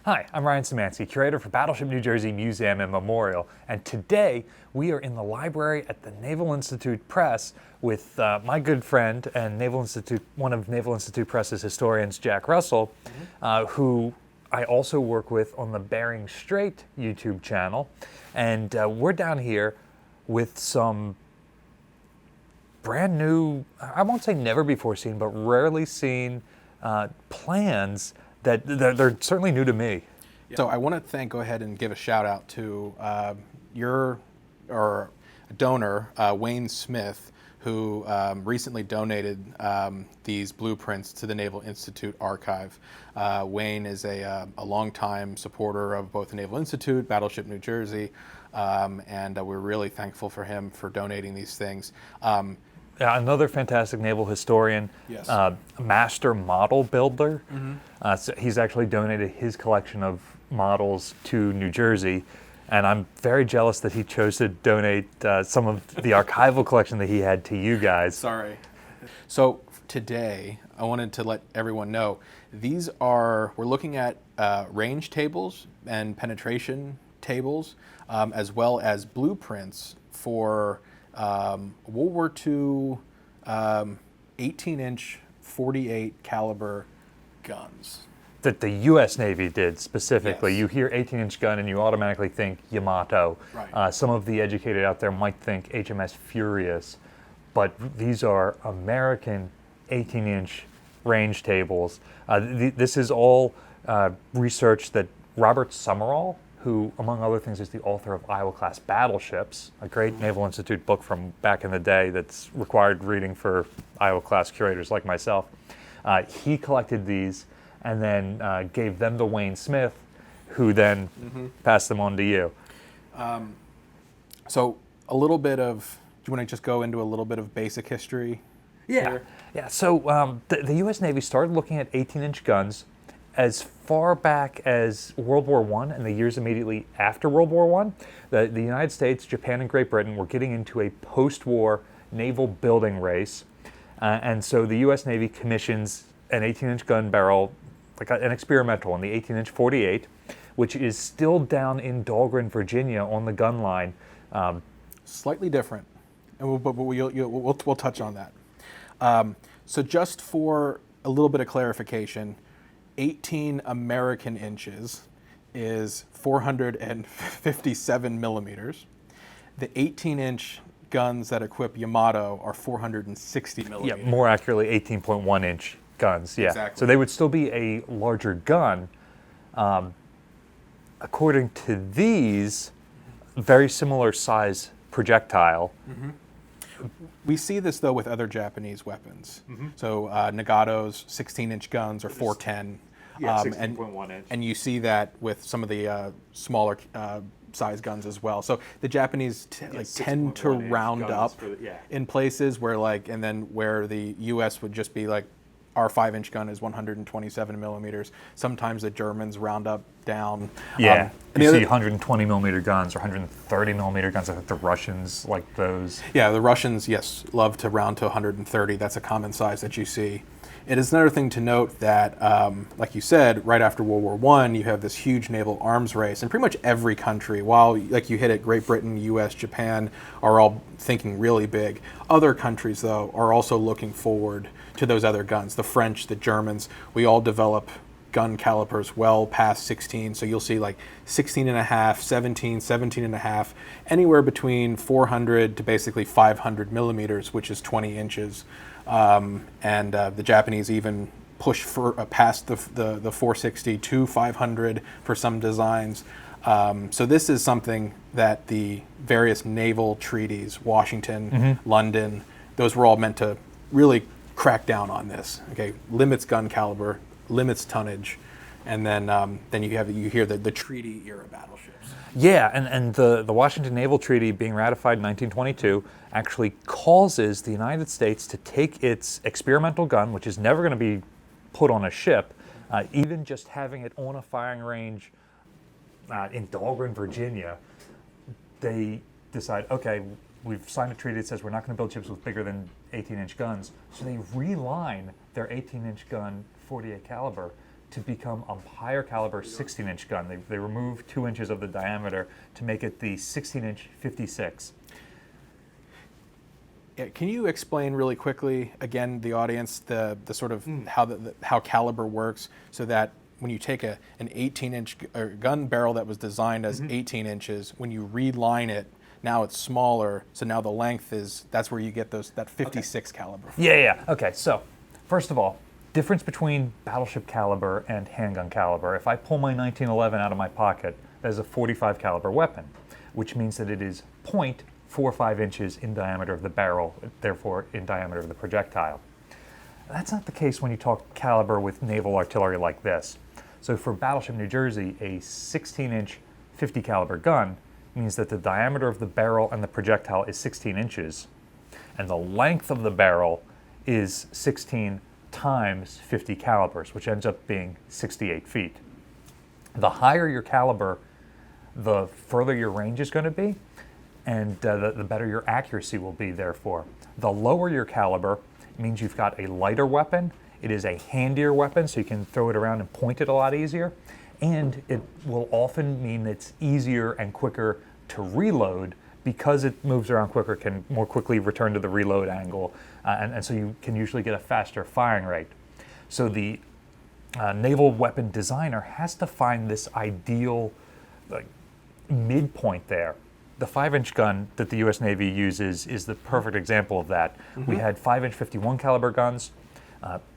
Hi, I'm Ryan Szymanski, curator for Battleship New Jersey Museum and Memorial, and today we are in the library at the Naval Institute Press with my good friend and one of Naval Institute Press's historians, Jack Russell, who I also work with on the Bering Strait YouTube channel, and we're down here with some brand new, I won't say never before seen, but rarely seen plans that they're certainly new to me. So I want to go ahead and give a shout out to your donor, Wayne Smith, who recently donated these blueprints to the Naval Institute Archive. Wayne is a longtime supporter of both the Naval Institute, Battleship New Jersey, and we're really thankful for him for donating these things. Another fantastic naval historian, Yes. Master model builder. So he's actually donated his collection of models to New Jersey, and I'm very jealous that he chose to donate some of the archival collection that he had to you guys. Sorry. So today, I wanted to let everyone know, we're looking at range tables and penetration tables, as well as blueprints for World War II 18-inch 48 caliber guns. That the U.S. Navy did specifically. Yes. You hear 18-inch gun and you automatically think Yamato. Right. Some of the educated out there might think HMS Furious, but these are American 18-inch range tables. This is all research that Robert Summerall, who, among other things, is the author of Iowa-class Battleships, a great Naval Institute book from back in the day that's required reading for Iowa-class curators like myself. He collected these and then gave them to Wayne Smith, who then passed them on to you. So a little bit of, do you want to just go into a little bit of basic history? Yeah. So the U.S. Navy started looking at 18-inch guns as far back as World War I and the years immediately after World War I. The United States, Japan, and Great Britain were getting into a post-war naval building race. And so the U.S. Navy commissions an 18-inch gun barrel, like an experimental, in the 18-inch 48, which is still down in Dahlgren, Virginia, on the gun line. Slightly different, and we'll touch on that. So just for a little bit of clarification, 18 American inches is 457 millimeters. The 18-inch guns that equip Yamato are 460 millimeters. Yeah, more accurately, 18.1-inch guns. Yeah, Exactly. So they would still be a larger gun. According to these, very similar size projectile. We see this, though, with other Japanese weapons. So Nagato's 16-inch guns are 410. Yeah, 16.1 inch. And you see that with some of the smaller size guns as well. So the Japanese tend to round up in places where and then where the U.S. would just be like, our 5-inch gun is 127 millimeters. Sometimes the Germans round up down. Yeah, you see 120 millimeter guns or 130 millimeter guns. I think the Russians like those. Yeah, the Russians, yes, love to round to 130. That's a common size that you see. It is another thing to note that, like you said, right after World War I, you have this huge naval arms race, and pretty much every country, while, like you hit it, Great Britain, U.S., Japan, are all thinking really big. Other countries, though, are also looking forward to those other guns. The French, the Germans, we all develop gun calibers well past 16, so you'll see like 16 and a half, 17, 17 and a half, anywhere between 400 to basically 500 millimeters, which is 20 inches. And the Japanese even push past the 460 to 500 for some designs. So this is something that the various naval treaties, Washington, London, those were all meant to really crack down on this. Okay, limits gun caliber, limits tonnage, and then you hear the treaty era battleships. Yeah, and the Washington Naval Treaty being ratified in 1922 actually causes the United States to take its experimental gun, which is never going to be put on a ship, even just having it on a firing range in Dahlgren, Virginia. They decide, okay, we've signed a treaty that says we're not going to build ships with bigger than 18-inch guns, so they reline their 18-inch gun 48 caliber to become a higher caliber 16-inch gun. They removed 2 inches of the diameter to make it the 16-inch 56. Yeah, can you explain really quickly, again, the audience, the sort of how caliber works, so that when you take an 18-inch gun barrel that was designed as 18 inches, when you reline it, now it's smaller, so now the length that's where you get that 56 caliber. Yeah. Okay, so first of all, difference between battleship caliber and handgun caliber. If I pull my 1911 out of my pocket, that is a 45 caliber weapon, which means that it is 0.45 inches in diameter of the barrel, therefore in diameter of the projectile. That's not the case when you talk caliber with naval artillery like this. So for Battleship New Jersey, a 16-inch 50 caliber gun means that the diameter of the barrel and the projectile is 16 inches, and the length of the barrel is 16 times 50 calibers, which ends up being 68 feet. The higher your caliber, the further your range is going to be, and the better your accuracy will be, therefore. The lower your caliber means you've got a lighter weapon. It is a handier weapon, so you can throw it around and point it a lot easier. And it will often mean it's easier and quicker to reload because it moves around quicker, can more quickly return to the reload angle, and so you can usually get a faster firing rate. So the naval weapon designer has to find this ideal midpoint there. The 5-inch gun that the U.S. Navy uses is the perfect example of that. We had 5-inch 51 caliber guns,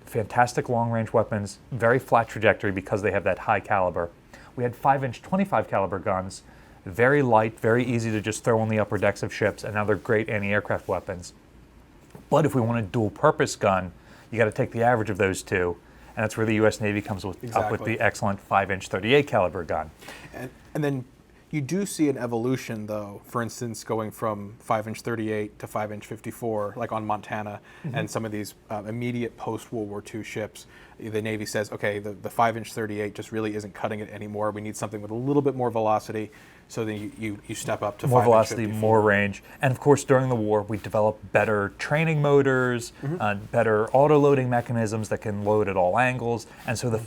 fantastic long-range weapons, very flat trajectory because they have that high caliber. We had 5-inch 25 caliber guns, very light, very easy to just throw on the upper decks of ships, and now they're great anti-aircraft weapons. But if we want a dual-purpose gun, you got to take the average of those two, and that's where the U.S. Navy comes up with the excellent 5-inch 38 caliber gun. And then you do see an evolution, though, for instance, going from 5-inch 38 to 5-inch 54, like on Montana, and some of these immediate post-World War II ships. The Navy says, okay, the 5-inch 38 just really isn't cutting it anymore. We need something with a little bit more velocity. So then you step up to more 5-inch velocity, 54. more range. And of course, during the war, we developed better training motors, better auto-loading mechanisms that can load at all angles. And so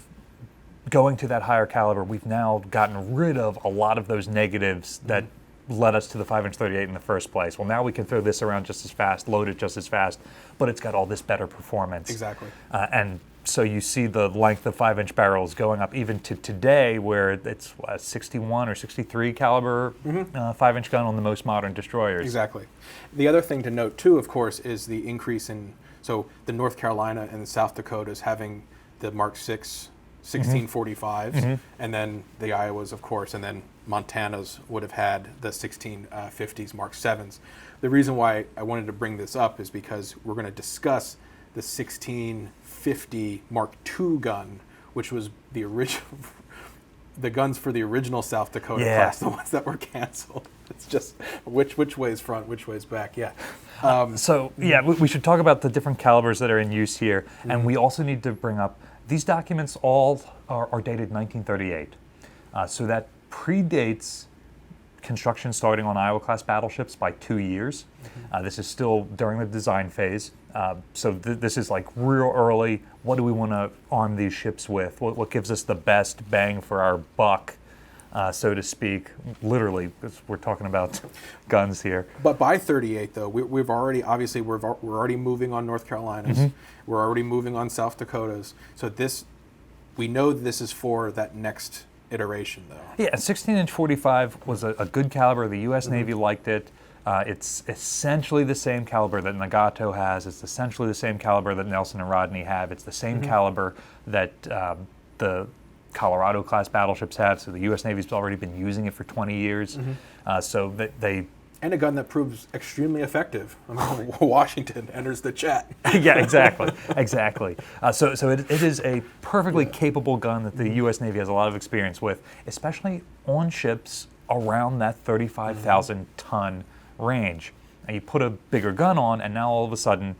going to that higher caliber, we've now gotten rid of a lot of those negatives that led us to the 5-inch 38 in the first place. Well, now we can throw this around just as fast, load it just as fast, but it's got all this better performance. Exactly. And so you see the length of 5-inch barrels going up even to today, where it's a 61 or 63 caliber 5-inch gun on the most modern destroyers. Exactly. The other thing to note, too, of course, is the increase in, so the North Carolina and the South Dakotas having the Mark 6 1645s, and then the Iowas, of course, and then Montana's would have had the 1650s Mark 7s. The reason why I wanted to bring this up is because we're going to discuss the 1650 Mark II gun, which was the original, the guns for the original South Dakota class, the ones that were canceled. It's just which way is front, which way is back. Yeah. We should talk about the different calibers that are in use here, and we also need to bring up these documents all are dated 1938, so that predates construction starting on Iowa-class battleships by 2 years. This is still during the design phase, so this is like real early. What do we want to arm these ships with? What gives us the best bang for our buck, so to speak? Literally, 'cause we're talking about guns here. But by 38, though, we're already moving on North Carolinas. We're already moving on South Dakotas. So we know this is for that next iteration, though. Yeah, a 16-inch 45 was a good caliber. The U.S. Navy liked it. It's essentially the same caliber that Nagato has. It's essentially the same caliber that Nelson and Rodney have. It's the same caliber that the Colorado-class battleships have. So the U.S. Navy's already been using it for 20 years. So that they... And a gun that proves extremely effective. Washington enters the chat. Yeah, exactly. So it is a perfectly capable gun that the U.S. Navy has a lot of experience with, especially on ships around that 35,000 ton range. And you put a bigger gun on, and now all of a sudden,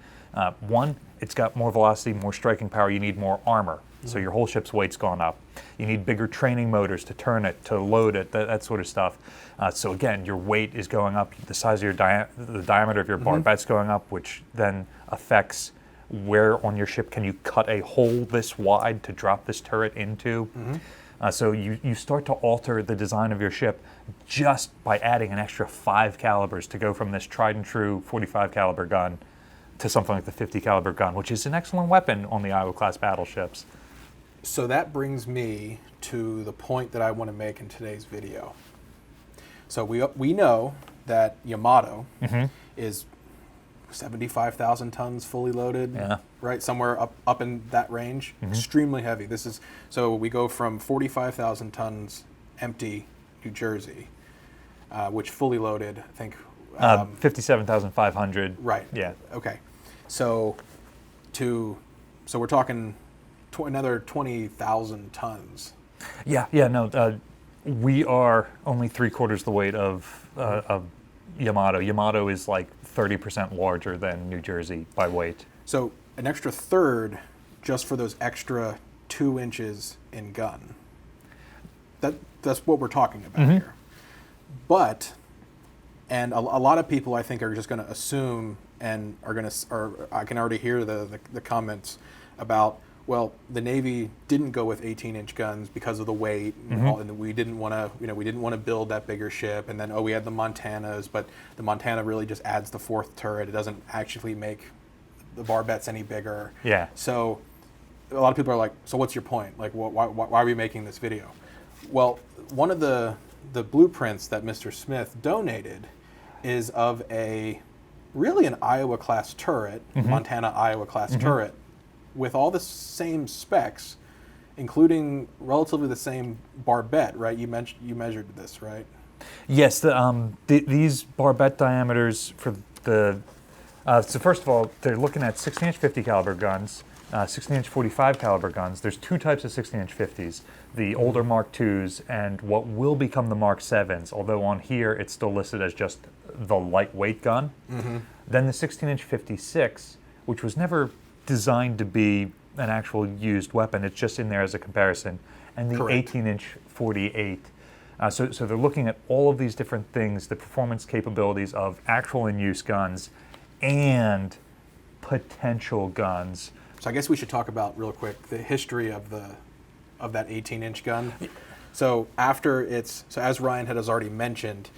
one, it's got more velocity, more striking power. You need more armor. So your whole ship's weight's gone up. You need bigger training motors to turn it, to load it, that sort of stuff. So again, your weight is going up. The size of your the diameter of your barbette's going up, which then affects where on your ship can you cut a hole this wide to drop this turret into. So you start to alter the design of your ship just by adding an extra 5 calibers to go from this tried and true 45 caliber gun to something like the 50 caliber gun, which is an excellent weapon on the Iowa class battleships. So that brings me to the point that I want to make in today's video. So we know that Yamato is 75,000 tons fully loaded, right? Somewhere up in that range. Extremely heavy. So we go from 45,000 tons empty New Jersey, which fully loaded, I think. 57,500. Right. Yeah. Okay. So we're talking another 20,000 tons. No, we are only 3/4 the weight of Yamato. Yamato is like 30% larger than New Jersey by weight. So an extra third just for those extra 2 inches in gun. That's what we're talking about here. But, and a lot of people I think are just going to assume and or I can already hear the comments about, well, the Navy didn't go with 18-inch guns because of the weight, and we didn't want to build that bigger ship. And then we had the Montanas, but the Montana really just adds the 4th turret. It doesn't actually make the barbettes any bigger. Yeah. So a lot of people are like, so what's your point? Like, why are we making this video? Well, one of the blueprints that Mr. Smith donated is of really an Iowa class turret, Montana Iowa class turret, with all the same specs, including relatively the same barbette, right? You measured this, right? Yes, these barbette diameters for so first of all, they're looking at 16-inch 50 caliber guns, 16-inch 45 caliber guns. There's 2 types of 16-inch 50s, the older Mark IIs and what will become the Mark 7s, although on here it's still listed as just the lightweight gun. Then the 16-inch 56, which was never designed to be an actual used weapon. It's just in there as a comparison. And the 18-inch 48. So they're looking at all of these different things, the performance capabilities of actual in-use guns and potential guns. So I guess we should talk about real quick the history of that 18-inch gun. So as Ryan has already mentioned,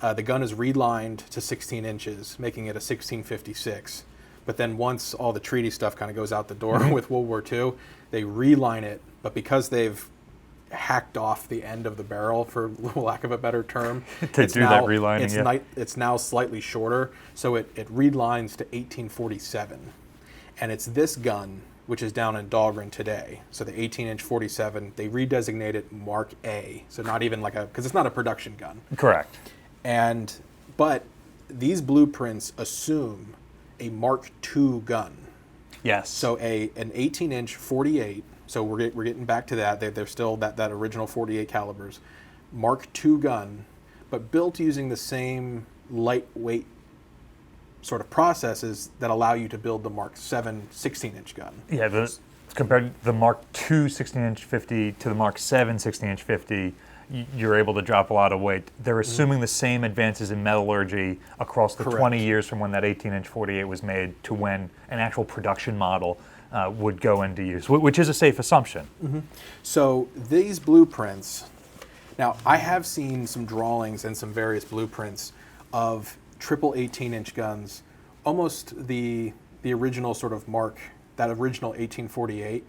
the gun is relined to 16 inches, making it a 1656. But then once all the treaty stuff kind of goes out the door with World War II, they reline it. But because they've hacked off the end of the barrel, for lack of a better term, that relining, it's now slightly shorter. So it relines to 1847. And it's this gun, which is down in Dahlgren today. So the 18-inch 47, they redesignate it Mark A. So not even because it's not a production gun. Correct. But these blueprints assume a Mark II gun. Yes. So an 18-inch 48. So we're getting back to that. They're still that original 48 calibers, Mark II gun, but built using the same lightweight sort of processes that allow you to build the Mark 7 16-inch gun. Yeah. Compared to the Mark II 16-inch 50 to the Mark 7 16-inch 50. You're able to drop a lot of weight. They're assuming the same advances in metallurgy across the 20 years from when that 18-inch 48 was made to when an actual production model would go into use, which is a safe assumption. So these blueprints, now I have seen some drawings and some various blueprints of triple 18-inch guns, almost the original sort of that original 1848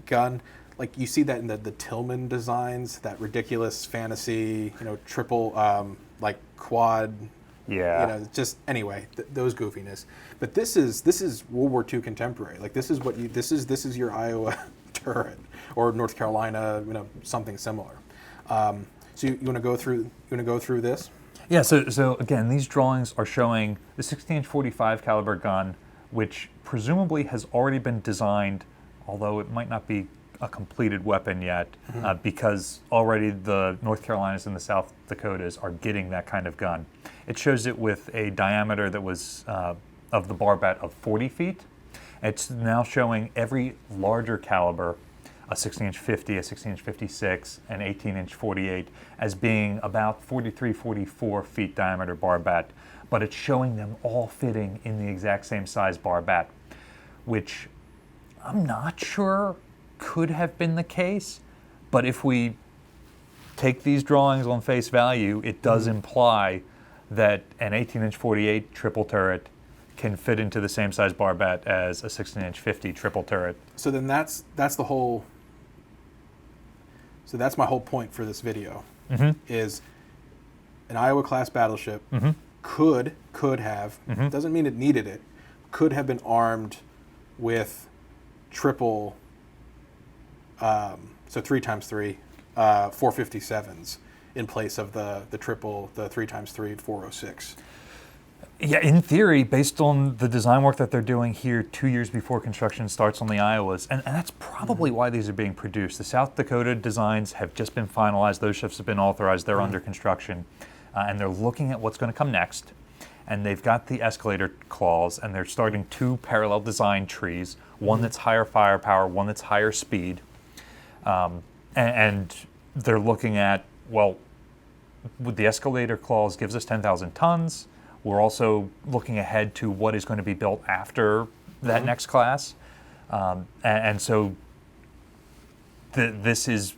gun. Like you see that in the Tillman designs, that ridiculous fantasy, triple, quad. Yeah. Just anyway, those goofiness. But this is World War II contemporary. Like this is your Iowa turret or North Carolina, something similar. So you want to go through this? Yeah. So again, these drawings are showing the 16-inch 45 caliber gun, which presumably has already been designed, although it might not be a completed weapon yet, because already the North Carolinas and the South Dakotas are getting that kind of gun. It shows it with a diameter that was of the barbette of 40 feet. It's now showing every larger caliber, a 16-inch 50, a 16-inch 56, an 18-inch 48, as being about 43, 44 feet diameter barbette. but it's showing them all fitting in the exact same size barbette, which I'm not sure could have been the case, but if we take these drawings on face value, it does imply that an 18-inch 48 triple turret can fit into the same size barbette as a 16-inch 50 triple turret. So then that's the whole. So that's my whole point for this video. Is an Iowa class battleship could have, doesn't mean it needed it, could have been armed with triple, so 3x3 457s in place of the triple, the 3x3 406. Yeah, in theory, based on the design work that they're doing here 2 years before construction starts on the Iowas, and that's probably why these are being produced. The South Dakota designs have just been finalized. Those ships have been authorized. They're under construction, and they're looking at what's going to come next. And they've got the escalator clause, and they're starting 2 parallel design trees, one that's higher firepower, one that's higher speed. And they're looking at, well, with the escalator clause gives us 10,000 tons. We're also looking ahead to what is going to be built after that next class. And so this is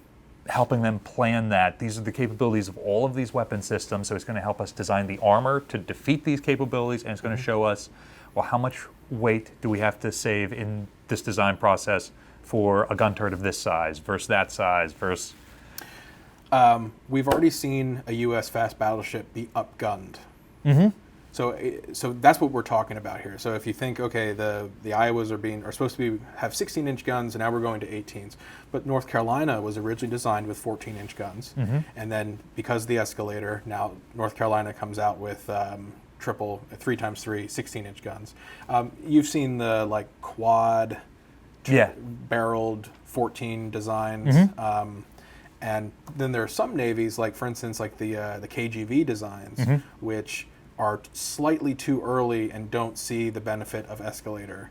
helping them plan that. These are the capabilities of all of these weapon systems, so it's going to help us design the armor to defeat these capabilities, and it's going to show us, well, how much weight do we have to save in this design process for a gun turret of this size versus that size versus... We've already seen a U.S. fast battleship be upgunned. So that's what we're talking about here. So if you think, okay, the Iowas are supposed to have 16-inch guns, and now we're going to 18s. But North Carolina was originally designed with 14-inch guns, and then because of the escalator, now North Carolina comes out with triple 3x3 16-inch guns. You've seen the quad, barreled 14 designs. And then there are some navies, like for instance, like the KGV designs, which are slightly too early and don't see the benefit of escalator,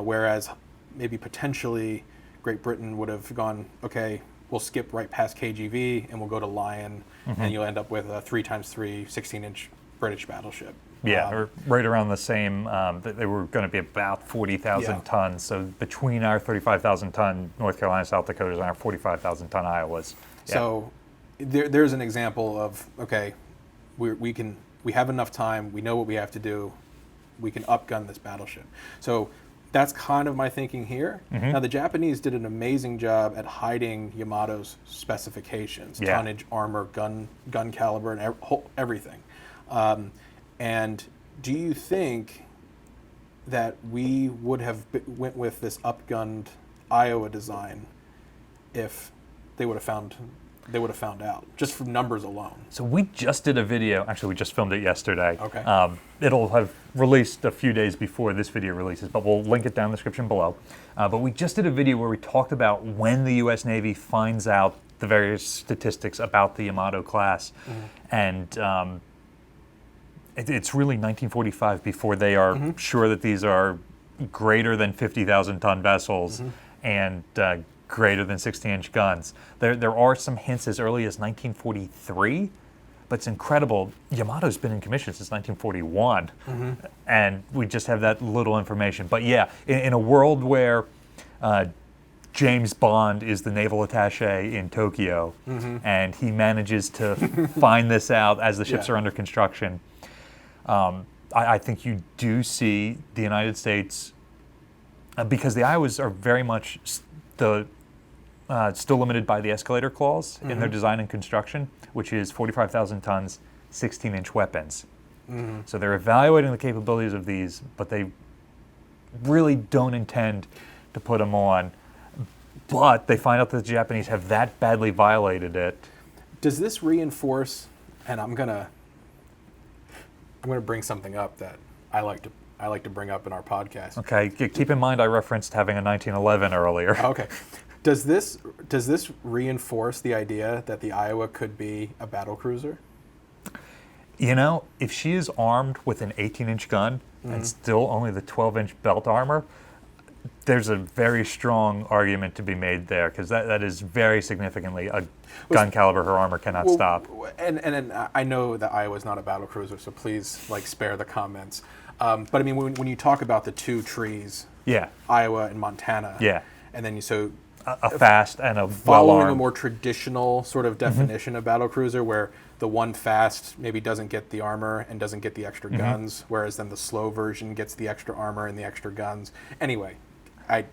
whereas maybe potentially Great Britain would have gone, okay, we'll skip right past KGV and we'll go to Lion, and you'll end up with a 3x3 16-inch British battleship. Yeah, or right around the same. They were going to be about 40,000 tons. So between our 35,000 ton North Carolina, South Dakotas, and our 45,000 ton Iowas. Yeah. So there's an example of, okay, we have enough time. We know what we have to do. We can upgun this battleship. So that's kind of my thinking here. Now the Japanese did an amazing job at hiding Yamato's specifications, tonnage, armor, gun caliber, and everything. And do you think that we would have went with this upgunned Iowa design if they would have found out, just from numbers alone? So we just did a video. Actually, we just filmed it yesterday. Okay. It'll have released a few days before this video releases, but we'll link it down in the description below. But we just did a video where we talked about when the U.S. Navy finds out the various statistics about the Yamato class. And it's really 1945 before they are sure that these are greater than 50,000 ton vessels and greater than 16-inch guns. There are some hints as early as 1943, but it's incredible. Yamato's been in commission since 1941, and we just have that little information. But yeah, in a world where James Bond is the naval attaché in Tokyo, and he manages to find this out as the ships are under construction, I think you do see the United States, because the Iowas are very much still limited by the escalator clause in their design and construction, which is 45,000 tons, 16-inch weapons. So they're evaluating the capabilities of these, but they really don't intend to put them on. But they find out that the Japanese have that badly violated it. Does this reinforce, and I'm gonna bring something up that I like to bring up in our podcast. Okay, keep in mind I referenced having a 1911 earlier. Okay. Does this reinforce the idea that the Iowa could be a battle cruiser? You know, if she is armed with an 18-inch gun and still only the 12-inch belt armor, there's a very strong argument to be made there, because that is very significantly a gun caliber her armor cannot stop. And I know that Iowa's not a battle cruiser, so please spare the comments. But I mean, when you talk about the two trees, Yeah, Iowa and Montana, yeah. and then A fast and a following a well-armed. more traditional sort of definition of battle cruiser, where the one fast maybe doesn't get the armor and doesn't get the extra guns, whereas then the slow version gets the extra armor and the extra guns. Anyway, I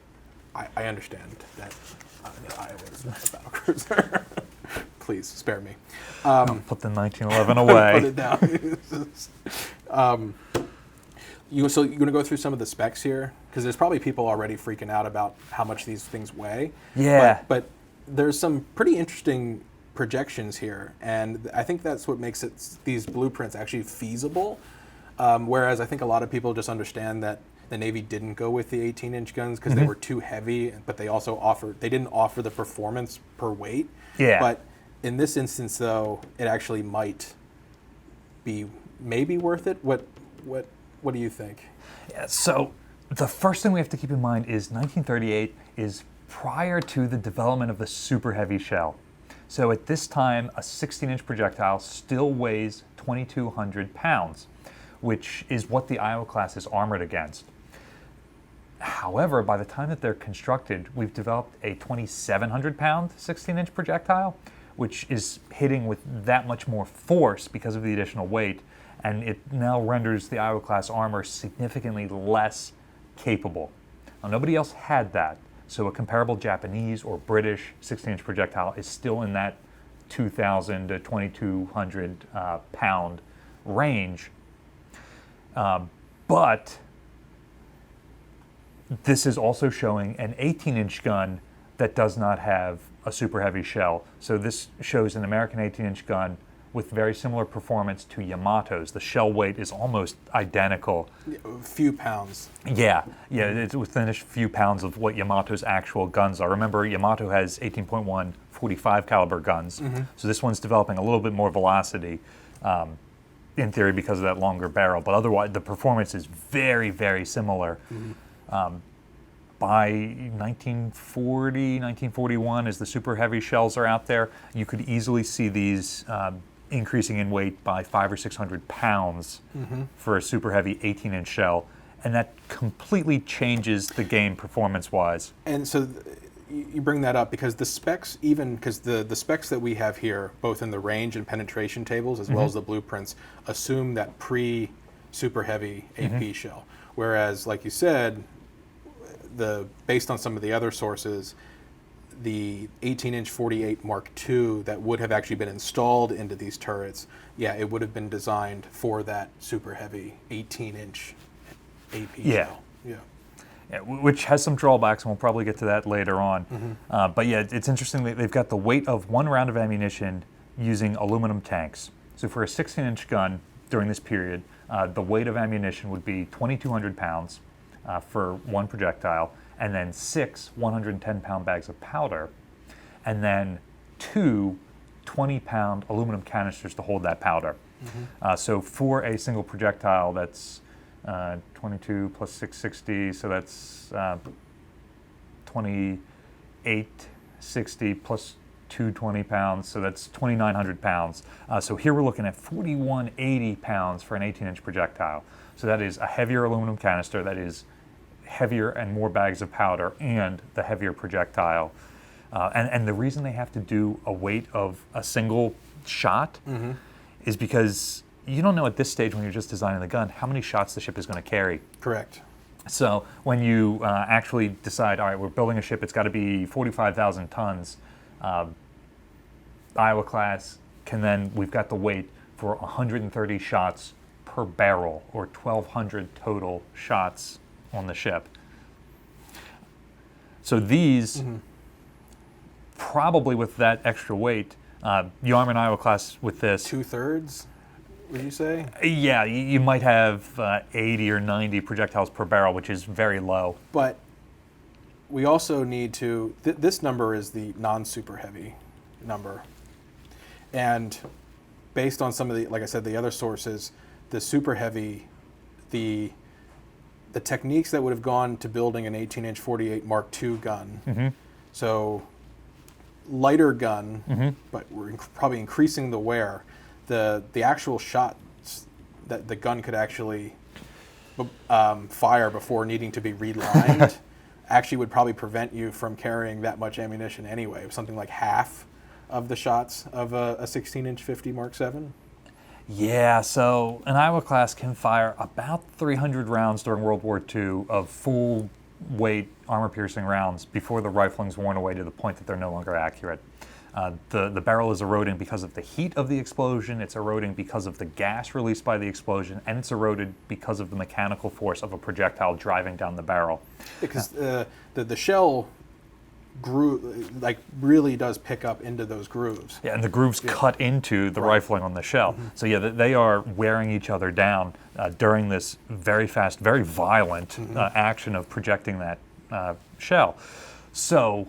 understand that Iowa is not a battle cruiser. Please spare me. Put the 1911 away. Put it down. So you're going to go through some of the specs here? Because there's probably people already freaking out about how much these things weigh. Yeah. But there's some pretty interesting projections here, and I think that's what makes these blueprints actually feasible. Whereas I think a lot of people just understand that the Navy didn't go with the 18-inch guns because they were too heavy, but they didn't offer the performance per weight. Yeah. But in this instance, though, it actually might be maybe worth it. What do you think? Yeah, so the first thing we have to keep in mind is 1938 is prior to the development of the super heavy shell. So at this time, a 16-inch projectile still weighs 2,200 pounds, which is what the Iowa class is armored against. However, by the time that they're constructed, we've developed a 2,700-pound 16-inch projectile, which is hitting with that much more force because of the additional weight, and it now renders the Iowa class armor significantly less capable. Now, nobody else had that, so a comparable Japanese or British 16-inch projectile is still in that 2,000 to 2,200 pound range. But this is also showing an 18-inch gun that does not have a super heavy shell. So this shows an American 18-inch gun with very similar performance to Yamato's. The shell weight is almost identical. A few pounds. Yeah, it's within a few pounds of what Yamato's actual guns are. Remember, Yamato has 18.1 45 caliber guns, so this one's developing a little bit more velocity, in theory, because of that longer barrel. But otherwise, the performance is very, very similar. By 1940, 1941, as the super heavy shells are out there, you could easily see these increasing in weight by 500 or 600 pounds for a super heavy 18-inch shell, and that completely changes the game performance-wise. And so you bring that up because the specs, the specs that we have here, both in the range and penetration tables as well as the blueprints, assume that pre-super heavy AP shell. Whereas, like you said, based on some of the other sources, the 18-inch 48 Mark II that would have actually been installed into these turrets, it would have been designed for that super heavy 18-inch AP shell. Yeah, which has some drawbacks, and we'll probably get to that later on. But yeah, it's interesting that they've got the weight of one round of ammunition using aluminum tanks. So for a 16-inch gun during this period, the weight of ammunition would be 2,200 pounds for one projectile, and then 6 110-pound bags of powder, and then 2 20-pound aluminum canisters to hold that powder. So for a single projectile, that's 22 plus 660, so that's 2860 plus 220 pounds, so that's 2,900 pounds. So here we're looking at 4,180 pounds for an 18-inch projectile. So that is a heavier aluminum canister, that is heavier and more bags of powder, and the heavier projectile. And the reason they have to do a weight of a single shot is because you don't know at this stage, when you're just designing the gun, how many shots the ship is going to carry. Correct. So when you actually decide, all right, we're building a ship, it's got to be 45,000 tons, Iowa class we've got the weight for 130 shots per barrel, or 1,200 total shots on the ship. So these, probably with that extra weight, you arm an Iowa class with this. 2/3, would you say? Yeah, you might have 80 or 90 projectiles per barrel, which is very low. But we also need to, this number is the non-super heavy number. And based on some of the, like I said, the other sources, the super heavy, the the techniques that would have gone to building an 18-inch 48 Mark II gun. So lighter gun, but we're probably increasing the wear. The actual shots that the gun could actually fire before needing to be relined actually would probably prevent you from carrying that much ammunition anyway. Something like half of the shots of a 16-inch 50 Mark VII. Yeah, so an Iowa class can fire about 300 rounds during World War II of full weight armor-piercing rounds before the rifling's worn away to the point that they're no longer accurate. The barrel is eroding because of the heat of the explosion, it's eroding because of the gas released by the explosion, and it's eroded because of the mechanical force of a projectile driving down the barrel. Because the shell really does pick up into those grooves. Yeah, and the grooves cut into the rifling on the shell. So yeah, they are wearing each other down during this very fast, very violent action of projecting that shell. So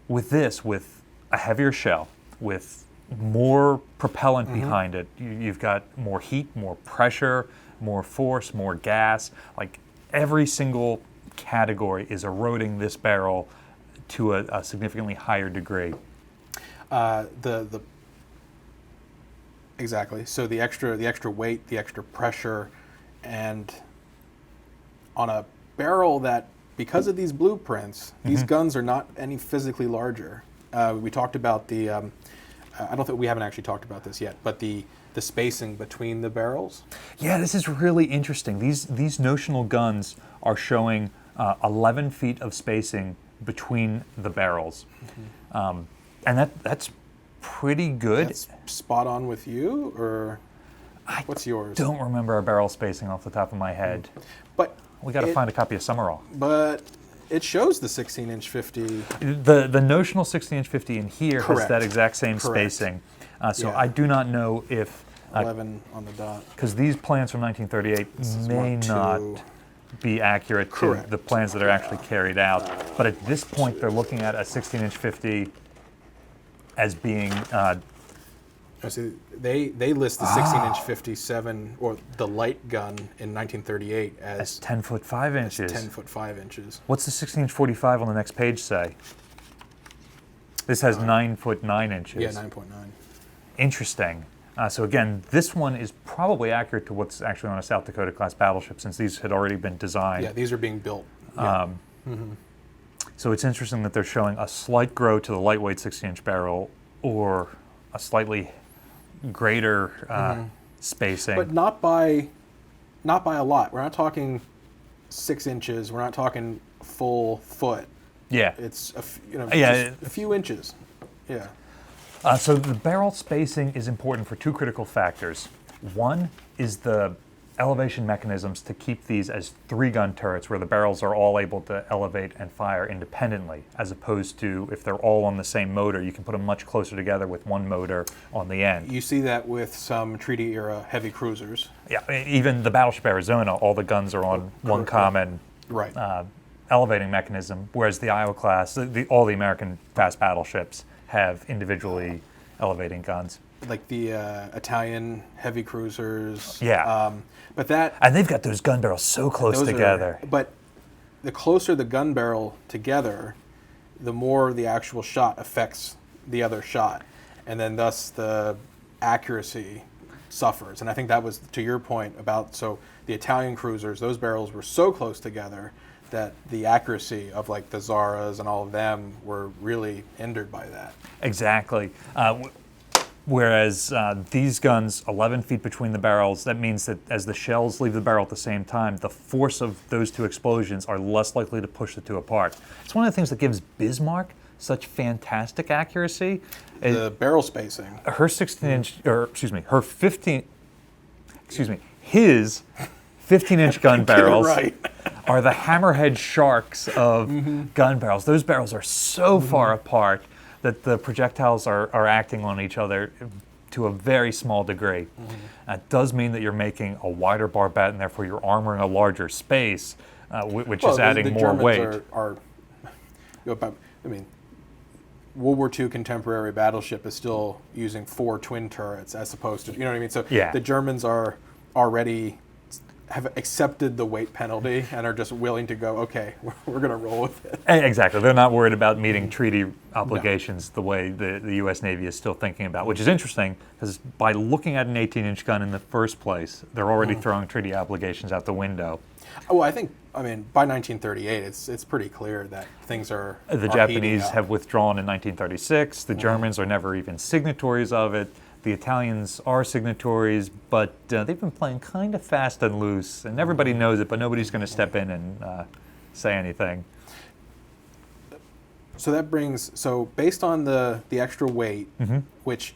with a heavier shell, with more propellant behind it, you've got more heat, more pressure, more force, more gas. Like every single category is eroding this barrel to a significantly higher degree. Exactly. So the extra weight, the extra pressure, and on a barrel that, because of these blueprints, these guns are not any physically larger. We talked about the. I don't think we haven't actually talked about this yet, but the spacing between the barrels. Yeah, this is really interesting. These notional guns are showing 11 feet of spacing between the barrels, and that's pretty good. That's spot on with you, or what's yours? Don't remember our barrel spacing off the top of my head, but we got to find a copy of Summerall. But it shows the 16-inch 50. The notional 16-inch 50 in here Correct. has that exact same Correct. spacing. So Yeah. I do not know if 11 on the dot. because these plans from 1938 may Mark not II. be accurate Correct. to the plans that are actually carried out. But at this point, they're looking at a 16-inch 50 as being. See, they list the 16-inch 57 or the light gun in 1938 as 10 foot 5 inches. 10 foot 5 inches. What's the 16-inch 45 on the next page say? This has 9 foot 9 inches. Yeah, 9.9. Interesting. So again, this one is probably accurate to what's actually on a South Dakota class battleship, since these had already been designed. Yeah, these are being built. Yeah. So it's interesting that they're showing a slight grow to the lightweight 16-inch barrel, or a slightly greater spacing. But not by a lot. We're not talking 6 inches. We're not talking full foot. Yeah. It's a few inches. Yeah. So the barrel spacing is important for two critical factors. One is the elevation mechanisms to keep these as 3-gun turrets, where the barrels are all able to elevate and fire independently, as opposed to if they're all on the same motor, you can put them much closer together with one motor on the end. You see that with some treaty-era heavy cruisers. Yeah, even the Battleship Arizona, all the guns are on one common Right. elevating mechanism, whereas the Iowa class, all the American fast battleships have individually elevating guns. Like the Italian heavy cruisers. Yeah. And they've got those gun barrels so close together. But the closer the gun barrel together, the more the actual shot affects the other shot, and then thus the accuracy suffers. And I think that was to your point about, so the Italian cruisers, those barrels were so close together that the accuracy of like the Zaras and all of them were really hindered by that. Exactly. Whereas these guns, 11 feet between the barrels, that means that as the shells leave the barrel at the same time, the force of those two explosions are less likely to push the two apart. It's one of the things that gives Bismarck such fantastic accuracy. The barrel spacing. Her 16-inch, or excuse me, her 15, excuse me, his 15-inch gun barrels are the hammerhead sharks of gun barrels. Those barrels are so far apart that the projectiles are acting on each other to a very small degree. That does mean that you're making a wider barbette, and therefore you're armoring a larger space, which is adding more Germans weight. I mean, World War II contemporary battleship is still using 4 twin turrets as opposed to, you know what I mean? So Yeah. the Germans are already have accepted the weight penalty and are just willing to go, okay, we're going to roll with it. Exactly. They're not worried about meeting treaty obligations the way the U.S. Navy is still thinking about, which is interesting because by looking at an 18-inch gun in the first place, they're already throwing treaty obligations out the window. Well, I mean, by 1938, it's pretty clear that things are The are Japanese heating up. have withdrawn in 1936. The Germans are never even signatories of it. The Italians are signatories, but they've been playing kind of fast and loose, and everybody knows it, but nobody's going to step in and say anything. So based on the extra weight, which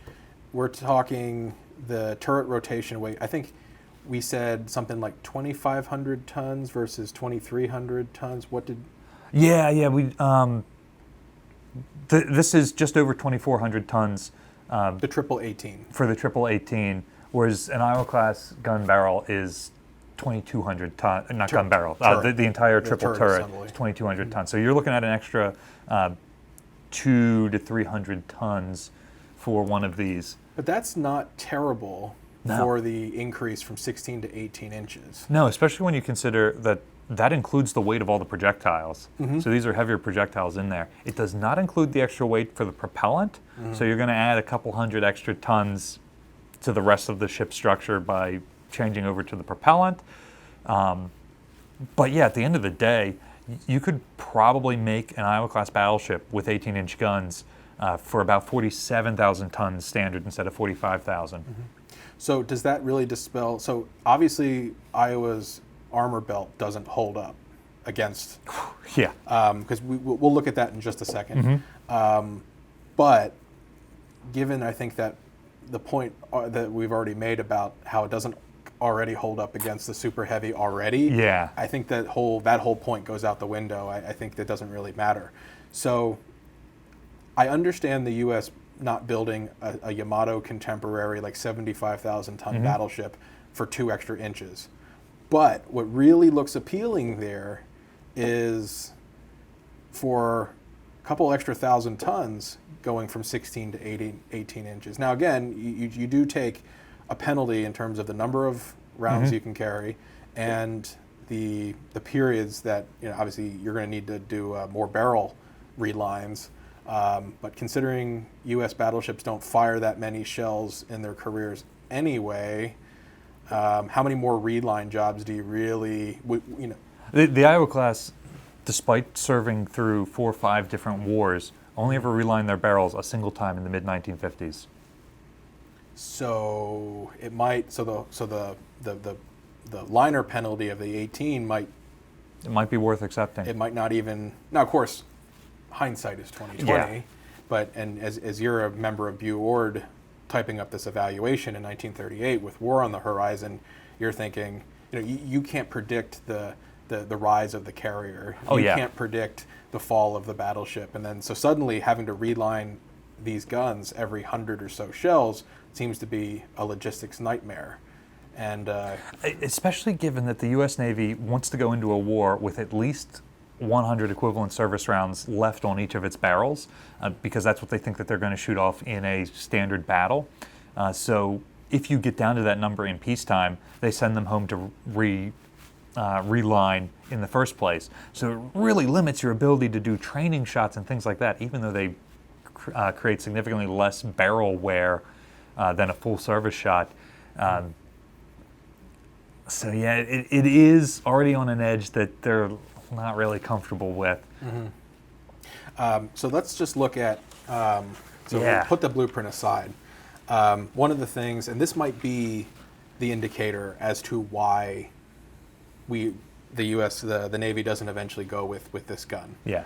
we're talking the turret rotation weight, I think we said something like 2,500 tons versus 2,300 tons. What did? Yeah. We this is just over 2,400 tons. The triple 18. For the triple 18, whereas an Iowa class gun barrel is 2,200 ton, not gun barrel, the entire triple turret is 2,200 tons. So you're looking at an extra 200 to 300 tons for one of these. But that's not terrible No. for the increase from 16 to 18 inches. No, especially when you consider that includes the weight of all the projectiles. So these are heavier projectiles in there. It does not include the extra weight for the propellant. So you're going to add a couple hundred extra tons to the rest of the ship structure by changing over to the propellant. But yeah, at the end of the day, you could probably make an Iowa class battleship with 18-inch guns for about 47,000 tons standard instead of 45,000. So does that really dispel? So obviously Iowa's armor belt doesn't hold up against, Yeah. because we'll look at that in just a second. But given, I think that the point that we've already made about how it doesn't already hold up against the super heavy already, Yeah. I think that whole point goes out the window. I think that doesn't really matter. So I understand the U.S. not building a Yamato contemporary like 75,000 ton battleship for 2 extra inches. But what really looks appealing there is for a couple extra 1,000 tons going from 16 to 18 inches. Now again, you do take a penalty in terms of the number of rounds you can carry and the periods that, obviously you're going to need to do more barrel relines. But considering U.S. battleships don't fire that many shells in their careers anyway, how many more reline jobs do you really, The Iowa class, despite serving through 4 or 5 different wars, only ever relined their barrels a single time in the mid-1950s. So it might, the liner penalty of the 18 might, It might be worth accepting. it might not even, now of course, hindsight is 20/20, Yeah. but, and as you're a member of BUORD typing up this evaluation in 1938 with war on the horizon, you're thinking, you can't predict the rise of the carrier. Oh, you yeah. can't predict the fall of the battleship. And then so suddenly having to reline these guns every 100 or so shells seems to be a logistics nightmare. And Especially given that the U.S. Navy wants to go into a war with at least 100 equivalent service rounds left on each of its barrels, because that's what they think that they're going to shoot off in a standard battle. So if you get down to that number in peacetime, they send them home to reline in the first place. So it really limits your ability to do training shots and things like that, even though they create significantly less barrel wear than a full service shot. So yeah, it is already on an edge that they're not really comfortable with. So let's just look at, we'll put the blueprint aside. One of the things, and this might be the indicator as to why the U.S., the Navy doesn't eventually go with this gun. Yeah.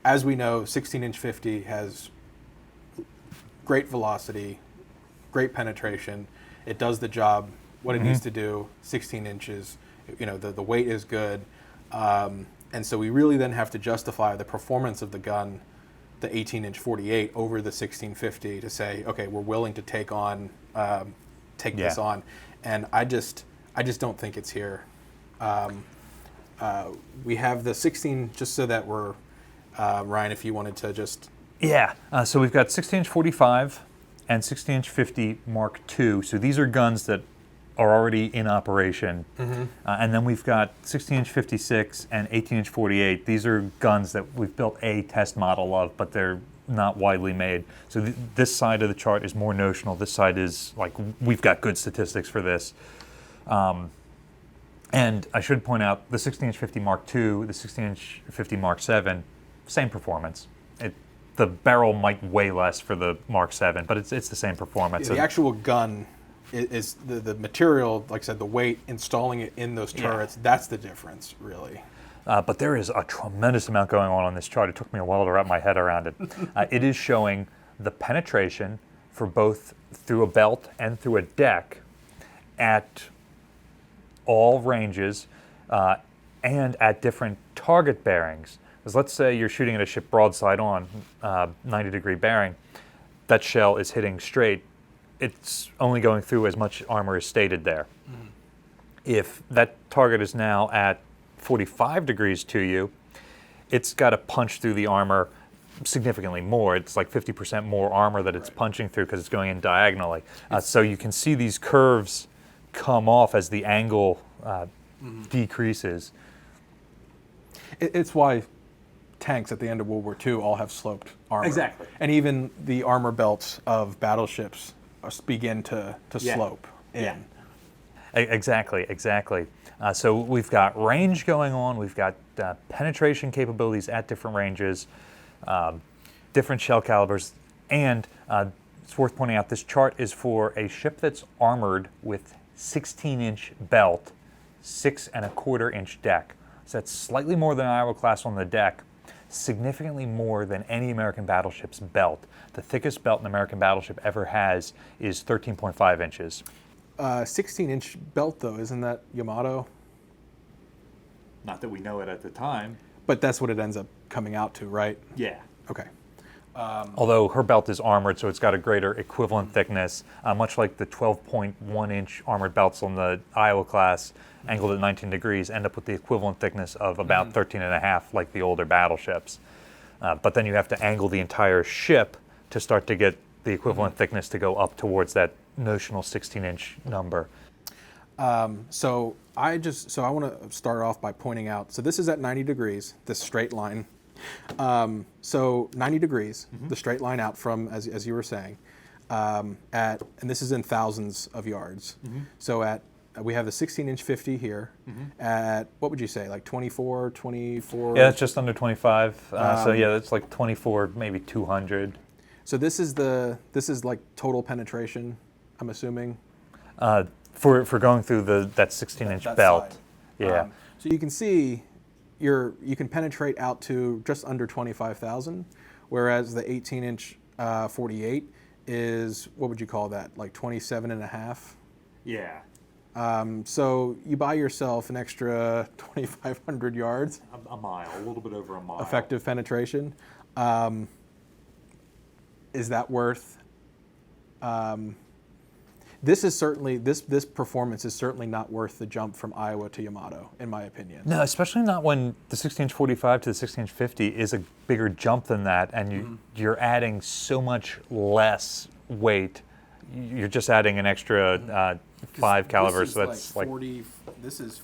As we know, 16-inch 50 has great velocity, great penetration. It does the job, what it needs to do, 16 inches. The weight is good. And so we really then have to justify the performance of the gun, the 18-inch 48 over the 1650 to say, okay, we're willing to take this on. And I just don't think it's here. We have the 16, just so that we're, Ryan, if you wanted to just... Yeah, so we've got 16-inch 45 and 16-inch 50 Mark II. So these are guns that are already in operation. And then we've got 16-inch 56 and 18-inch 48. These are guns that we've built a test model of, but they're not widely made. So this side of the chart is more notional. This side is like, we've got good statistics for this. And I should point out the 16-inch 50 Mark II, the 16-inch 50 Mark VII, same performance. The barrel might weigh less for the Mark VII, but it's the same performance. Yeah, the actual gun is the material, like I said, the weight, installing it in those turrets, that's the difference, really. But there is a tremendous amount going on this chart. It took me a while to wrap my head around it. It is showing the penetration for both through a belt and through a deck at all ranges and at different target bearings. Because let's say you're shooting at a ship broadside on, 90-degree bearing, that shell is hitting straight. It's only going through as much armor as stated there. If that target is now at 45 degrees to you, it's got to punch through the armor significantly more. It's like 50% more armor that it's punching through because it's going in diagonally. So you can see these curves come off as the angle decreases. It's why tanks at the end of World War II all have sloped armor. Exactly. And even the armor belts of battleships begin to slope in. Yeah. Exactly. So we've got range going on. We've got penetration capabilities at different ranges, different shell calibers, and it's worth pointing out this chart is for a ship that's armored with 16-inch belt, 6.25-inch deck. So that's slightly more than Iowa class on the deck, significantly more than any American battleship's belt. The thickest belt an American battleship ever has is 13.5 inches. 16-inch belt, though, isn't that Yamato? Not that we know it at the time. But that's what it ends up coming out to, right? Yeah. Okay. Although her belt is armored, so it's got a greater equivalent thickness, much like the 12.1-inch armored belts on the Iowa class, angled at 19 degrees, end up with the equivalent thickness of about 13.5, like the older battleships. But then you have to angle the entire ship to start to get the equivalent thickness to go up towards that notional 16-inch number. So I want to start off by pointing out, so this is at 90 degrees, this straight line. So 90 degrees, the straight line out from, as you were saying, and this is in thousands of yards. So we have the 16-inch 50 here at, what would you say, like 24? Yeah, it's just under 25. So yeah, that's like 24, maybe 200. So this is like total penetration, I'm assuming? For going through that 16-inch belt. Side. Yeah. So you can see you can penetrate out to just under 25,000, whereas the 18-inch 48 is, what would you call that, like 27 and a half? Yeah. So you buy yourself an extra 2,500 yards. A mile, a little bit over a mile. Effective penetration. Is that worth? This is certainly this performance is certainly not worth the jump from Iowa to Yamato, in my opinion. No, especially not when the 16-inch 45 to the 16-inch 50 is a bigger jump than that, and you're adding so much less weight. You're just adding an extra 5 caliber, so that's like 40. This is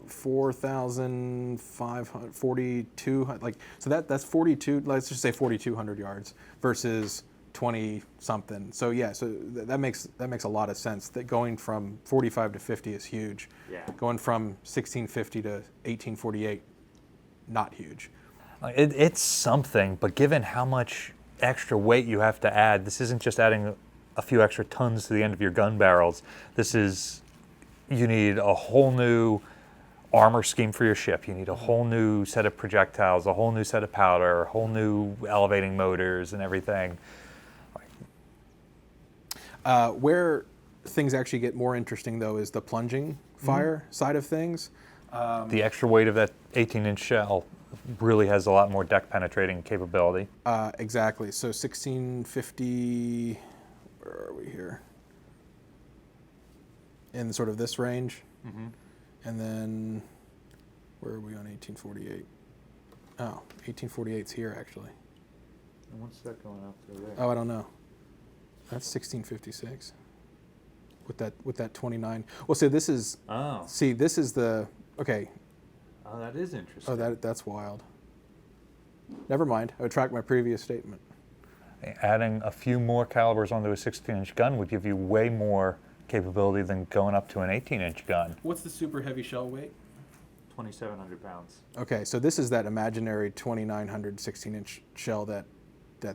4,500, 42. Like so that's 42. Let's just say 4,200 yards versus 20 something. So yeah, so that makes a lot of sense. That going from 45 to 50 is huge. Yeah. Going from 1650 to 1848, not huge. it's something, but given how much extra weight you have to add, this isn't just adding a few extra tons to the end of your gun barrels. You need a whole new armor scheme for your ship. You need a whole new set of projectiles, a whole new set of powder, a whole new elevating motors and everything. Where things actually get more interesting, though, is the plunging fire side of things. The extra weight of that 18-inch shell really has a lot more deck penetrating capability. Exactly. So 1650, where are we here? In sort of this range. And then, where are we on 1848? Oh, 1848's here, actually. And what's that going up to there? Oh, I don't know. That's 1656. with that 29. Well, so this is this is the okay. Oh, that is interesting. Oh, that's wild. Never mind. I retract my previous statement. Adding a few more calibers onto a 16-inch gun would give you way more capability than going up to an 18-inch gun. What's the super heavy shell weight? 2,700 pounds. Okay, so this is that imaginary 2,900 16-inch shell that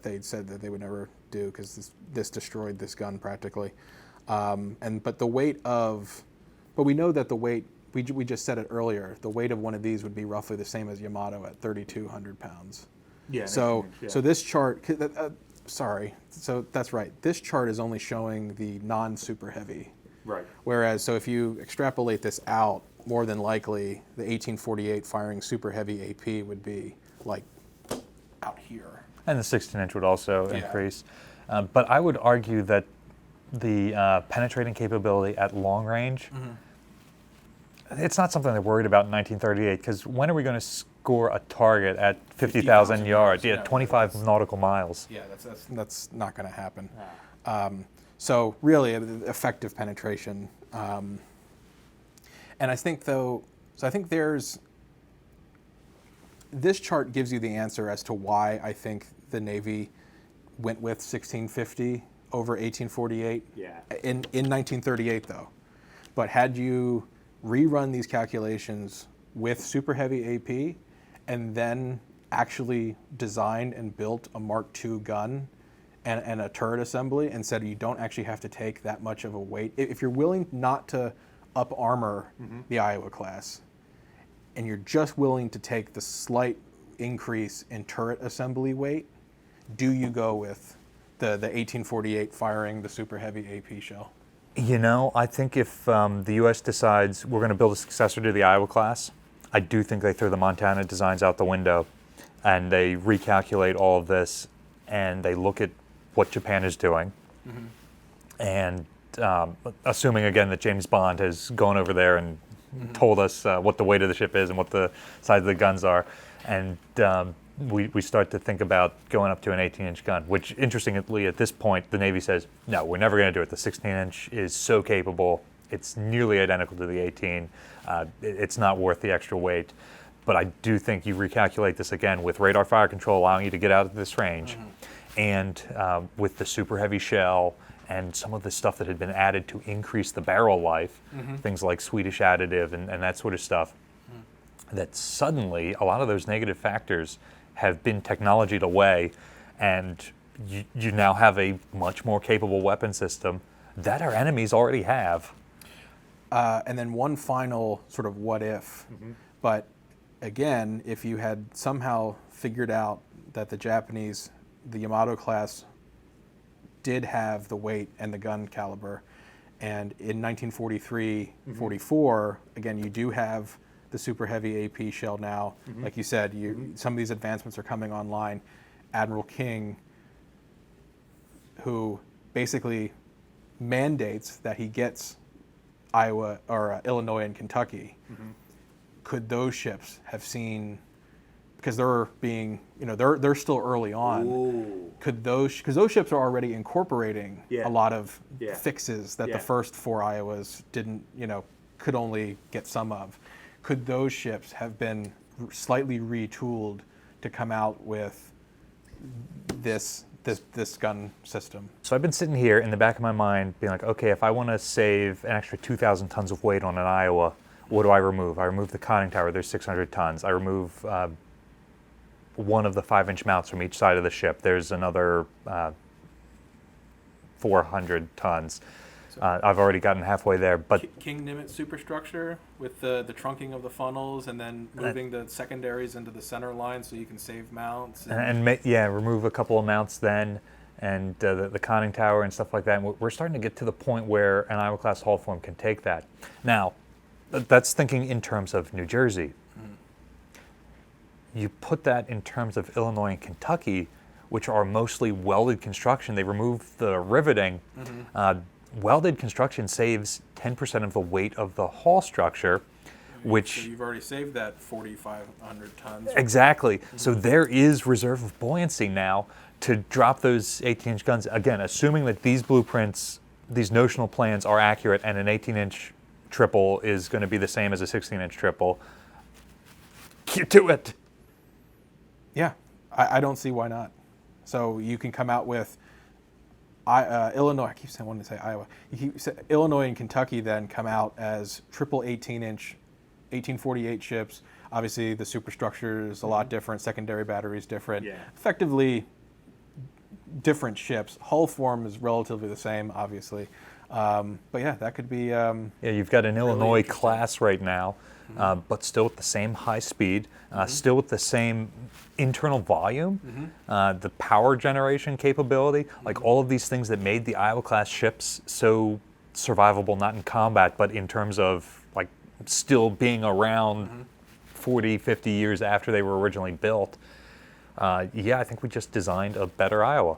they said that they would never do because this destroyed this gun practically. But we know that the weight, we just said it earlier, the weight of one of these would be roughly the same as Yamato at 3,200 pounds. Yeah. So this chart, so that's right. This chart is only showing the non-super heavy. Right. Whereas, so if you extrapolate this out, more than likely the 1848 firing super heavy AP would be like out here. And the 16-inch would also increase. But I would argue that the penetrating capability at long range, it's not something they're worried about in 1938, because when are we going to score a target at 50,000 yards? Yeah, 25 nautical miles. Yeah, that's not going to happen. So really, effective penetration. And I think this chart gives you the answer as to why I think the Navy went with 1650 over 1848 in 1938, though. But had you rerun these calculations with super heavy AP and then actually designed and built a Mark II gun and a turret assembly and said you don't actually have to take that much of a weight, if you're willing not to up armor the Iowa class and you're just willing to take the slight increase in turret assembly weight, do you go with the 1848 firing the super heavy AP shell? You know, I think if the U.S. decides we're going to build a successor to the Iowa class, I do think they throw the Montana designs out the window and they recalculate all of this and they look at what Japan is doing. And assuming, again, that James Bond has gone over there and told us what the weight of the ship is and what the size of the guns are. And we start to think about going up to an 18-inch gun, which, interestingly, at this point, the Navy says, no, we're never going to do it. The 16-inch is so capable. It's nearly identical to the 18. It's not worth the extra weight. But I do think you recalculate this again with radar fire control allowing you to get out of this range, and with the super heavy shell and some of the stuff that had been added to increase the barrel life, things like Swedish additive and that sort of stuff, that suddenly a lot of those negative factors have been technologied away, and you now have a much more capable weapon system that our enemies already have. And then one final sort of what if, but again, if you had somehow figured out that the Japanese, the Yamato class, did have the weight and the gun caliber, and in 1943-44, again, you do have the super heavy AP shell now. Like you said, some of these advancements are coming online. Admiral King, who basically mandates that he gets Iowa or Illinois and Kentucky, could those ships have seen, because they're being, they're still early on, could those, because those ships are already incorporating a lot of fixes that the first 4 Iowas didn't, could only get some of. Could those ships have been slightly retooled to come out with this gun system? So I've been sitting here in the back of my mind being like, okay, if I want to save an extra 2,000 tons of weight on an Iowa, what do I remove? I remove the conning tower, there's 600 tons. I remove one of the 5-inch mounts from each side of the ship. There's another 400 tons. I've already gotten halfway there, but King Nimitz superstructure with the trunking of the funnels and then moving the secondaries into the center line so you can save mounts. Remove a couple of mounts then, and the conning tower and stuff like that. And we're starting to get to the point where an Iowa class hull form can take that. Now, that's thinking in terms of New Jersey. You put that in terms of Illinois and Kentucky, which are mostly welded construction. They remove the riveting. Welded construction saves 10% of the weight of the hull structure, which... So you've already saved that 4,500 tons. Exactly. So there is reserve of buoyancy now to drop those 18-inch guns. Again, assuming that these blueprints these notional plans are accurate and an 18-inch triple is going to be the same as a 16-inch triple, do it. Yeah, I don't see why not. So you can come out with Illinois. I keep saying, wanting to say Iowa. Illinois and Kentucky then come out as triple 18-inch, 1848 ships. Obviously, the superstructure is a lot different. Secondary batteries different. Yeah. Effectively, different ships. Hull form is relatively the same, obviously. But yeah, that could be. Yeah, you've got an Illinois interesting. class right now, but still with the same high speed, still with the same internal volume, the power generation capability, like all of these things that made the Iowa class ships so survivable, not in combat, but in terms of like still being around 40, 50 years after they were originally built. Yeah, I think we just designed a better Iowa.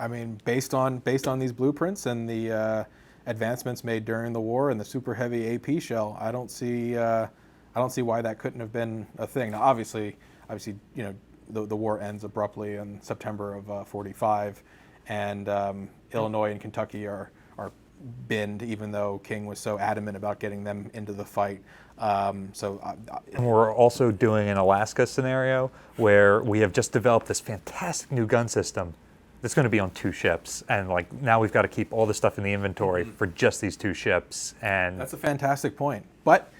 I mean, based on these blueprints and the advancements made during the war and the super heavy AP shell, I don't see why that couldn't have been a thing. Now, obviously, you know, the war ends abruptly in September of '45, and Illinois and Kentucky are binned, even though King was so adamant about getting them into the fight. And we're also doing an Alaska scenario where we have just developed this fantastic new gun system that's going to be on 2 ships, and like now we've got to keep all this stuff in the inventory for just these 2 ships. And that's a fantastic point. But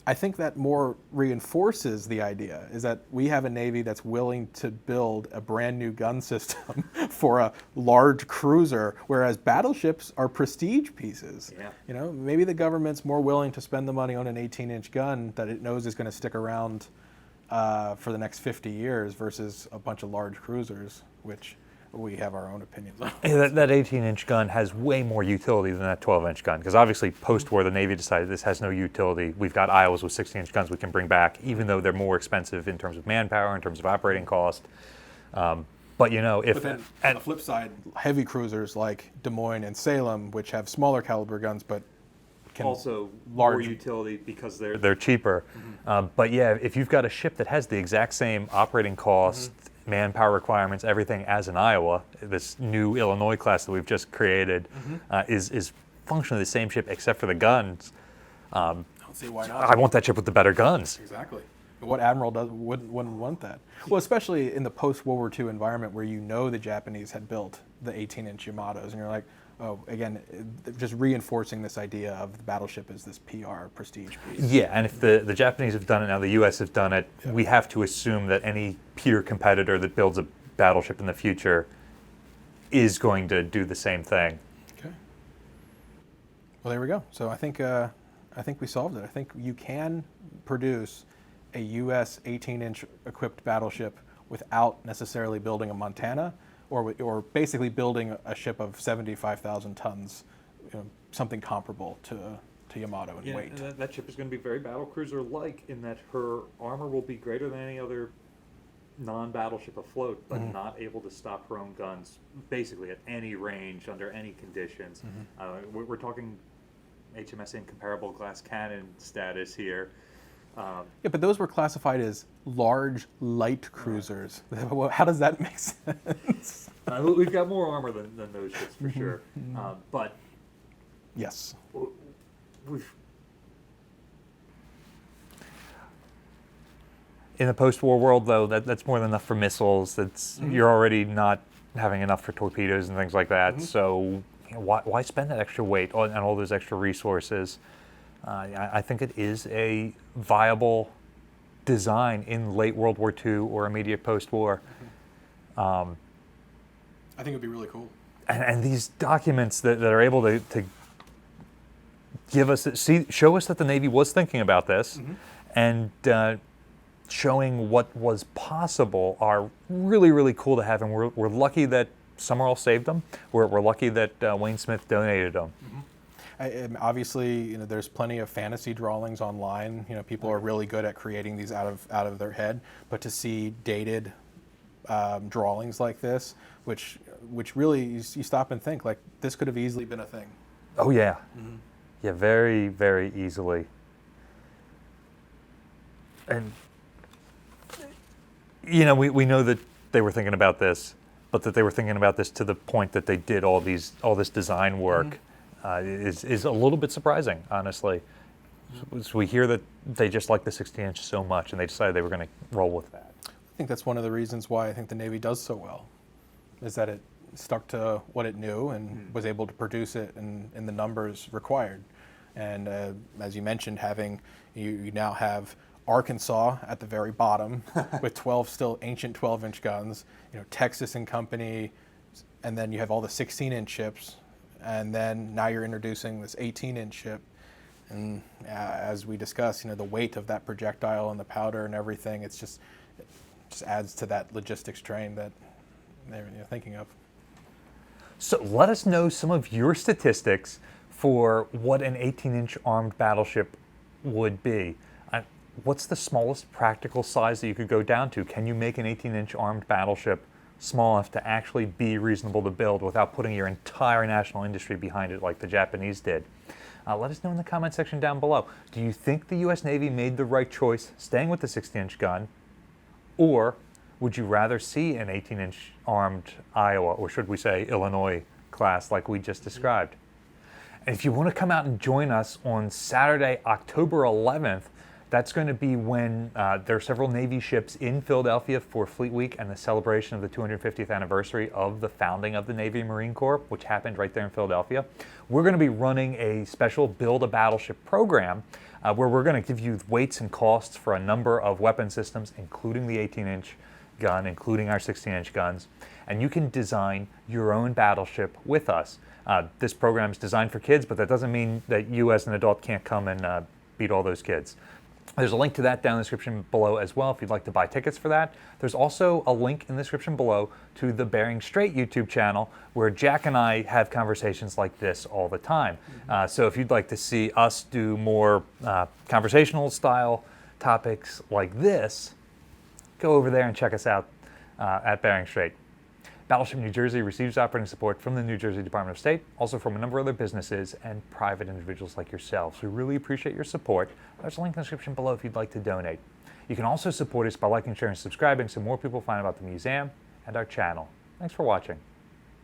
I think that more reinforces the idea is that we have a Navy that's willing to build a brand new gun system for a large cruiser, whereas battleships are prestige pieces. Yeah. You know, maybe the government's more willing to spend the money on an 18-inch gun that it knows is going to stick around for the next 50 years versus a bunch of large cruisers, which we have our own opinions on. Yeah, that 18-inch gun has way more utility than that 12-inch gun, because obviously post-war the Navy decided this has no utility. We've got Iowas with 16-inch guns we can bring back, even though they're more expensive in terms of manpower, in terms of operating cost. But you know, if But then on the flip side, heavy cruisers like Des Moines and Salem, which have smaller caliber guns, but can also large more utility because they're cheaper. But yeah, if you've got a ship that has the exact same operating cost, manpower requirements, everything as an Iowa, this new Illinois class that we've just created is functionally the same ship except for the guns. I don't see why not. I want that ship with the better guns. Exactly. What admiral wouldn't want that? Well, especially in the post-World War II environment where you know the Japanese had built the 18-inch Yamatos, and you're like, oh, again, just reinforcing this idea of the battleship as this PR prestige piece. Yeah, and if the Japanese have done it now, the U.S. has done it, we have to assume that any peer competitor that builds a battleship in the future is going to do the same thing. Okay. Well, there we go. So I think we solved it. I think you can produce a U.S. 18-inch equipped battleship without necessarily building a Montana, or basically building a ship of 75,000 tons, you know, something comparable to Yamato in weight. That ship is going to be very battlecruiser-like in that her armor will be greater than any other non-battleship afloat, but not able to stop her own guns, basically at any range, under any conditions. We're talking HMS incomparable glass cannon status here. Yeah, but those were classified as large, light cruisers. How does that make sense? We've got more armor than those ships for sure. But yes, we've in the post-war world, though, that's more than enough for missiles. That's you're already not having enough for torpedoes and things like that. So you know, why spend that extra weight and all those extra resources? I think it is a viable design in late World War II or immediate post-war. I think it would be really cool. And these documents that are able to give us, show us that the Navy was thinking about this, and showing what was possible are really, really cool to have. And we're lucky that Summerall saved them. We're lucky that Wayne Smith donated them. Obviously, you know, there's plenty of fantasy drawings online. You know, people are really good at creating these out of their head. But to see dated drawings like this, which really you stop and think, like, this could have easily been a thing. Oh yeah, yeah, very, very easily. And you know, we know that they were thinking about this. but that they were thinking about this to the point that they did all this design work is a little bit surprising, honestly. So we hear that they just like the 16-inch so much, and they decided they were going to roll with that. I think that's one of the reasons why I think the Navy does so well, is that it stuck to what it knew and was able to produce it in the numbers required. And as you mentioned, you now have Arkansas at the very bottom with 12 still ancient 12-inch guns, Texas and Company, and then you have all the 16-inch ships, and then now you're introducing this 18-inch ship. And as we discussed, the weight of that projectile and the powder and everything, it just adds to that logistics train that they're thinking of. So let us know some of your statistics for what an 18-inch armed battleship would be. What's the smallest practical size that you could go down to? Can you make an 18-inch armed battleship small enough to actually be reasonable to build without putting your entire national industry behind it like the Japanese did? Let us know in the comment section down below. Do you think the U.S. Navy made the right choice staying with the 16-inch gun? Or would you rather see an 18-inch armed Iowa, or should we say Illinois class like we just described? And if you want to come out and join us on Saturday, October 11th, that's going to be when there are several Navy ships in Philadelphia for Fleet Week and the celebration of the 250th anniversary of the founding of the Navy and Marine Corps, which happened right there in Philadelphia. We're going to be running a special Build a Battleship program where we're going to give you weights and costs for a number of weapon systems, including the 18-inch gun, including our 16-inch guns, and you can design your own battleship with us. This program is designed for kids, but that doesn't mean that you as an adult can't come and beat all those kids. There's a link to that down in the description below as well if you'd like to buy tickets for that. There's also a link in the description below to the Bearing Straight YouTube channel where Jack and I have conversations like this all the time. So if you'd like to see us do more conversational style topics like this, go over there and check us out at Bearing Straight. Battleship New Jersey receives operating support from the New Jersey Department of State, also from a number of other businesses and private individuals like yourselves. We really appreciate your support. There's a link in the description below if you'd like to donate. You can also support us by liking, sharing, and subscribing so more people find out about the museum and our channel. Thanks for watching.